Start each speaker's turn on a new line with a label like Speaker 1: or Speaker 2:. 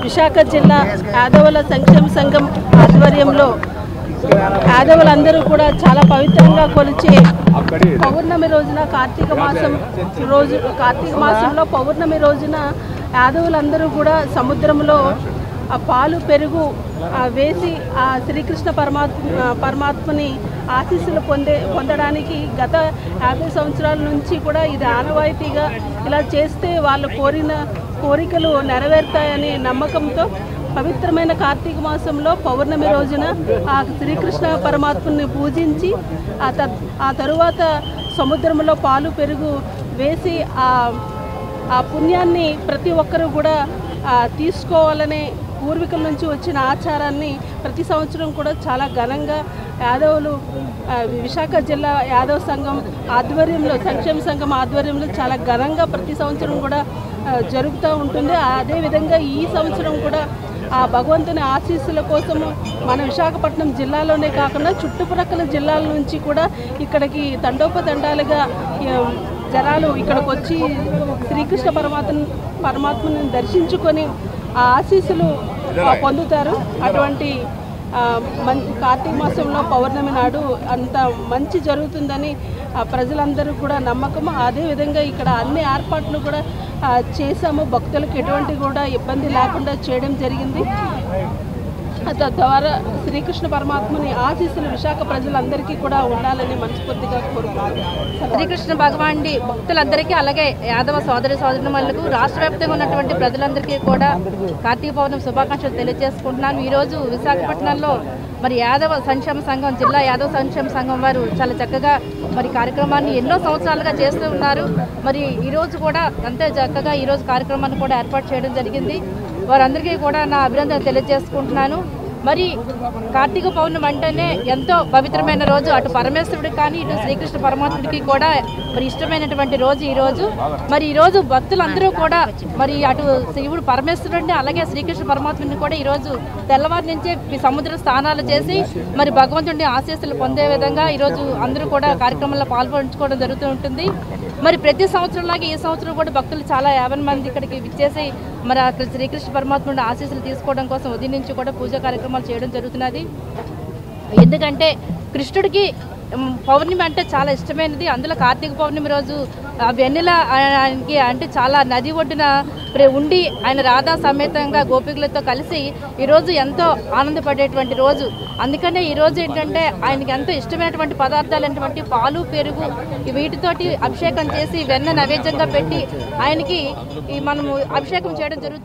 Speaker 1: విశాఖ జిల్లా యాదవుల సంక్షేమ సంఘం ఆధ్వర్యంలో యాదవులందరూ కూడా చాలా పవిత్రంగా కొలిచే పౌర్ణమి రోజున కార్తీక మాసంలో పౌర్ణమి రోజున యాదవులందరూ కూడా సముద్రంలో ఆ పాలు పెరుగు వేసి ఆ శ్రీకృష్ణ పరమాత్మని ఆశీస్సులు పొందడానికి గత 50 సంవత్సరాల నుంచి కూడా ఇది ఆనవాయితీగా ఇలా చేస్తే వాళ్ళు కోరిన కోరికలు నెరవేరుతాయనే నమ్మకంతో పవిత్రమైన కార్తీక మాసంలో పౌర్ణమి రోజున ఆ శ్రీకృష్ణ పరమాత్మని పూజించి ఆ తరువాత సముద్రంలో పాలు పెరుగు వేసి ఆ పుణ్యాన్ని ప్రతి ఒక్కరూ కూడా తీసుకోవాలనే పూర్వీకుల నుంచి వచ్చిన ఆచారాన్ని ప్రతి సంవత్సరం కూడా చాలా ఘనంగా యాదవులు విశాఖ జిల్లా యాదవ సంఘం ఆధ్వర్యంలో సంక్షేమ సంఘం ఆధ్వర్యంలో చాలా ఘనంగా ప్రతి సంవత్సరం కూడా జరుగుతూ ఉంటుంది. అదేవిధంగా ఈ సంవత్సరం కూడా ఆ భగవంతుని ఆశీస్సుల కోసము మన విశాఖపట్నం జిల్లాలోనే కాకుండా చుట్టుప్రక్కల జిల్లాల నుంచి కూడా ఇక్కడికి తండోపతండాలుగా జనాలు ఇక్కడికి వచ్చి శ్రీకృష్ణ పరమాత్మని దర్శించుకొని ఆ ఆశీస్సులు పొందుతారు. అటువంటి కార్తీక మాసంలో పౌర్ణమి నాడు అంత మంచి జరుగుతుందని ప్రజలందరూ కూడా నమ్మకం. అదేవిధంగా ఇక్కడ అన్ని ఏర్పాట్లు కూడా చేశాము. భక్తులకు ఎటువంటి కూడా ఇబ్బంది లేకుండా చేయడం జరిగింది. తద్వారా శ్రీకృష్ణ పరమాత్మని ఆశీస్సులు విశాఖ ప్రజలందరికీ కూడా ఉండాలని మనస్ఫూర్తిగా కోరుకుంటున్నాను.
Speaker 2: శ్రీకృష్ణ భగవానుడి భక్తులందరికీ అలాగే యాదవ సోదరులకు రాష్ట్ర వ్యాప్తంగా ఉన్నటువంటి ప్రజలందరికీ కూడా కార్తీక పౌర్ణమి శుభాకాంక్షలు తెలియజేసుకుంటున్నాను. ఈరోజు విశాఖపట్నంలో మరి యాదవ సంక్షేమ సంఘం జిల్లా యాదవ సంక్షేమ సంఘం వారు చాలా చక్కగా మరి కార్యక్రమాన్ని ఎన్నో సంవత్సరాలుగా చేస్తూ ఉన్నారు. మరి ఈరోజు కూడా అంతే చక్కగా ఈరోజు కార్యక్రమాన్ని కూడా ఏర్పాటు చేయడం జరిగింది. వారందరికీ కూడా నా అభినందన తెలియజేసుకుంటున్నాను. మరి కార్తీక పౌర్ణమి అంటేనే ఎంతో పవిత్రమైన రోజు. అటు పరమేశ్వరుడికి కానీ ఇటు శ్రీకృష్ణ పరమాత్ముడికి కూడా మరి ఇష్టమైనటువంటి రోజు ఈరోజు. మరి ఈరోజు భక్తులందరూ కూడా మరి అటు శివుడు పరమేశ్వరుడిని అలాగే శ్రీకృష్ణ పరమాత్ముడిని కూడా ఈరోజు తెల్లవారి నుంచే సముద్ర స్నానాలు చేసి మరి భగవంతుడిని ఆశీస్సులు పొందే విధంగా ఈరోజు అందరూ కూడా కార్యక్రమంలో పాల్పంచుకోవడం జరుగుతూ ఉంటుంది. మరి ప్రతి సంవత్సరంలాగే ఈ సంవత్సరం కూడా భక్తులు చాలా 50 మంది ఇక్కడికి విచ్చేసి మరి అక్కడ శ్రీకృష్ణ పరమాత్ముడి ఆశీస్సులు తీసుకోవడం కోసం ఉదయం నుంచి కూడా పూజా కార్యక్రమాలు చేయడం జరుగుతున్నది. ఎందుకంటే కృష్ణుడికి పౌర్ణమి అంటే చాలా ఇష్టమైనది. అందులో కార్తీక పౌర్ణమి రోజు వెన్నెల ఆయనకి అంటే చాలా నది ఒడ్డున ఉండి ఆయన రాధా సమేతంగా గోపికలతో కలిసి ఈరోజు ఎంతో ఆనందపడేటువంటి రోజు. అందుకనే ఈరోజు ఏంటంటే ఆయనకి ఎంతో ఇష్టమైనటువంటి పదార్థాలు ఏంటంటే పాలు పెరుగు వీటితోటి అభిషేకం చేసి వెన్న నైవేద్యంగా పెట్టి ఆయనకి మనము అభిషేకం చేయడం జరుగుతుంది.